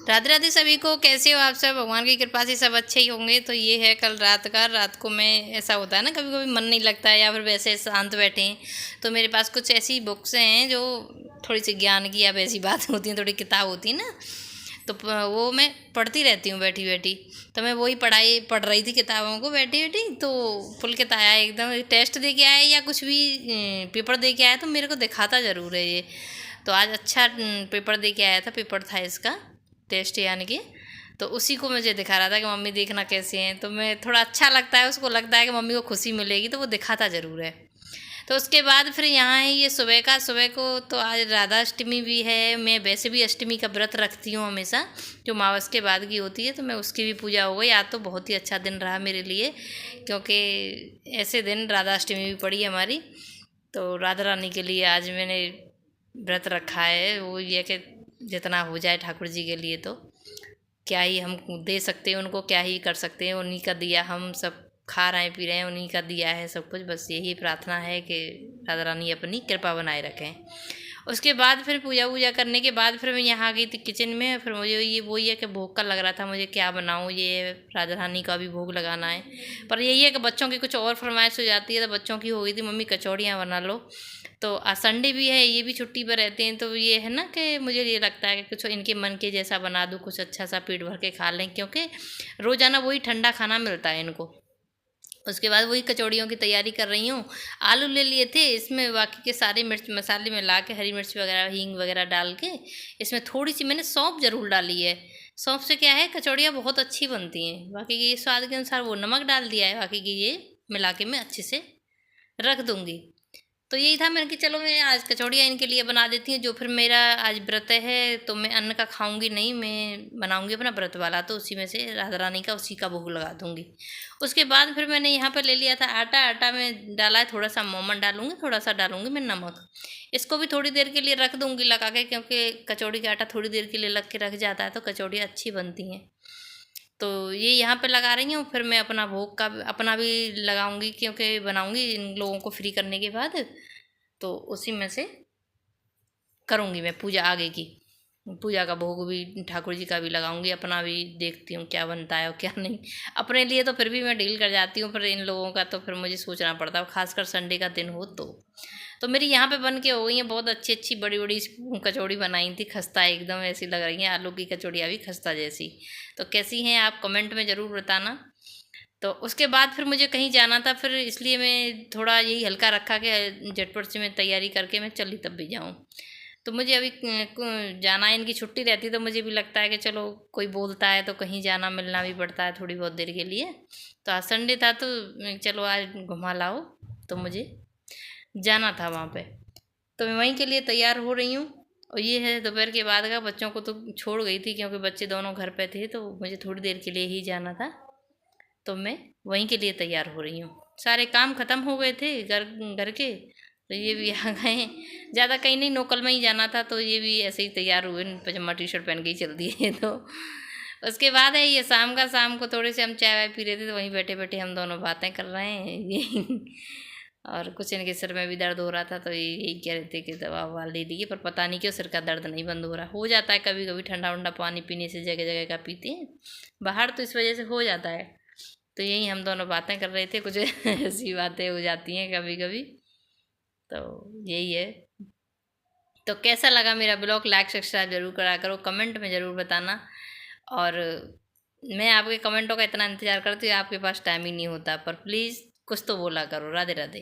राधे राधे सभी को। कैसे हो आप सब? भगवान की कृपा से सब अच्छे ही होंगे। तो ये है कल रात को मैं ऐसा होता है ना, कभी कभी मन नहीं लगता है या फिर वैसे शांत बैठे हैं तो मेरे पास कुछ ऐसी बुक्स हैं जो थोड़ी सी ज्ञान की या वैसी बात होती हैं, थोड़ी किताब होती है ना, तो वो मैं पढ़ती रहती हूँ बैठी बैठी। तो मैं वही पढ़ रही थी किताबों को बैठी बैठी। तो पुलकित आया एकदम, टेस्ट दे के आया या कुछ भी पेपर दे के आया तो मेरे को दिखाता ज़रूर है ये। तो आज अच्छा पेपर दे के आया था, पेपर था इसका टेस्ट यानी कि। तो उसी को मुझे दिखा रहा था कि मम्मी देखना कैसे हैं। तो मैं थोड़ा अच्छा लगता है, उसको लगता है कि मम्मी को खुशी मिलेगी तो वो दिखाता ज़रूर है। तो उसके बाद फिर यहाँ है ये सुबह को। तो आज राधा अष्टमी भी है। मैं वैसे भी अष्टमी का व्रत रखती हूँ हमेशा, जो मावस के बाद की होती है। तो मैं उसकी भी पूजा हो गई आज। तो बहुत ही अच्छा दिन रहा मेरे लिए, क्योंकि ऐसे दिन राधा अष्टमी भी पड़ी हमारी। तो राधा रानी के लिए आज मैंने व्रत रखा है। वो ये कि जितना हो जाए ठाकुर जी के लिए, तो क्या ही हम दे सकते हैं उनको, क्या ही कर सकते हैं। उन्हीं का दिया हम सब खा रहे हैं पी रहे हैं, उन्हीं का दिया है सब कुछ। बस यही प्रार्थना है कि राधा रानी अपनी कृपा बनाए रखें। उसके बाद फिर पूजा वूजा करने के बाद फिर मैं यहाँ आ गई थी किचन में। फिर मुझे ये वही है कि भोग का लग रहा था मुझे, क्या बनाऊँ। ये राधा रानी का भी भोग लगाना है, पर यही है कि बच्चों की कुछ और फरमाइश हो जाती है। तो बच्चों की हो गई थी मम्मी कचौड़ियाँ बना लो। तो आज संडे भी है, ये भी छुट्टी पर रहते हैं। तो ये है ना कि मुझे ये लगता है कि कुछ इनके मन के जैसा बना दूँ, कुछ अच्छा सा पेट भर के खा लें, क्योंकि रोज़ाना वही ठंडा खाना मिलता है इनको। उसके बाद वही कचौड़ियों की तैयारी कर रही हूँ। आलू ले लिए थे, इसमें बाकी के सारे मिर्च मसाले मिला के, हरी मिर्च वगैरह हींग वगैरह डाल के, इसमें थोड़ी सी मैंने सौंफ ज़रूर डाली है। सौंफ से क्या है, कचौड़ियाँ बहुत अच्छी बनती हैं। बाकी ये स्वाद के अनुसार वो नमक डाल दिया है। बाकी की ये मिला के मैं अच्छे से रख दूँगी। तो यही था, मैंने कि चलो मैं आज कचौड़ियाँ इनके लिए बना देती हूँ। जो फिर मेरा आज व्रत है तो मैं अन्न का खाऊंगी नहीं, मैं बनाऊंगी अपना व्रत वाला। तो उसी में से राधा रानी का उसी का भोग लगा दूंगी। उसके बाद फिर मैंने यहाँ पर ले लिया था आटा। आटा में डाला है थोड़ा सा मोमन डालूंगी, थोड़ा सा डालूंगी मैं नमक। इसको भी थोड़ी देर के लिए रख दूंगी लगा के, क्योंकि कचौड़ी का आटा थोड़ी देर के लिए लग के रख जाता है तो कचौड़ियाँ अच्छी बनती हैं। तो ये यहाँ पे लगा रही हूँ। फिर मैं अपना भोग का अपना भी लगाऊंगी, क्योंकि बनाऊंगी इन लोगों को फ्री करने के बाद। तो उसी में से करूँगी मैं पूजा आगे की। पूजा का भोग भी ठाकुर जी का भी लगाऊंगी, अपना भी देखती हूँ क्या बनता है और क्या नहीं। अपने लिए तो फिर भी मैं डील कर जाती हूँ, पर इन लोगों का तो फिर मुझे सोचना पड़ता है, खासकर संडे का दिन हो तो। मेरी यहाँ पे बन के हो गई हैं बहुत अच्छी अच्छी बड़ी बड़ी कचौड़ी बनाई थी, खस्ता एकदम ऐसी लग रही हैं, आलू की कचौड़ियाँ भी खस्ता जैसी। तो कैसी हैं आप कमेंट में ज़रूर बताना। तो उसके बाद फिर मुझे कहीं जाना था, फिर इसलिए मैं थोड़ा यही हल्का रखा कि झटपट से मैं तैयारी करके मैं चली तब भी जाऊँ। तो मुझे अभी जाना है, इनकी छुट्टी रहती है तो मुझे भी लगता है कि चलो कोई बोलता है तो कहीं जाना मिलना भी पड़ता है थोड़ी बहुत देर के लिए। तो आज संडे था तो चलो आज घुमा लाओ। तो मुझे जाना था वहाँ पे, तो मैं वहीं के लिए तैयार हो रही हूँ। और ये है दोपहर के बाद का। बच्चों को तो छोड़ गई थी क्योंकि बच्चे दोनों घर पे थे, तो मुझे थोड़ी देर के लिए ही जाना था। तो मैं वहीं के लिए तैयार हो रही हूँ। सारे काम ख़त्म हो गए थे घर घर के, तो ये भी आ गए हैं। ज़्यादा कहीं नहीं, लोकल में ही जाना था तो ये भी ऐसे ही तैयार हुए, पजामा टी शर्ट पहन के ही चल दिए। तो उसके बाद है ये शाम को थोड़े से हम चाय वाय पी रहे थे, तो वहीं बैठे बैठे हम दोनों बातें कर रहे हैं ये। और कुछ इनके सिर में भी दर्द हो रहा था तो ये यही कह रहे थे कि दवा ववा ले लीजिए, पर पता नहीं क्यों सिर का दर्द नहीं बंद हो रहा। हो जाता है कभी कभी, ठंडा वंडा पानी पीने से जगह जगह का पीते हैं बाहर, तो इस वजह से हो जाता है। तो यही हम दोनों बातें कर रहे थे, कुछ ऐसी बातें हो जाती हैं कभी कभी। तो यही है। तो कैसा लगा मेरा ब्लॉग, लाइक सब्सक्राइब जरूर करा करो, कमेंट में ज़रूर बताना। और मैं आपके कमेंटों का इतना इंतज़ार करती हूँ, आपके पास टाइम ही नहीं होता, पर प्लीज़ कुछ तो बोला करो। राधे राधे।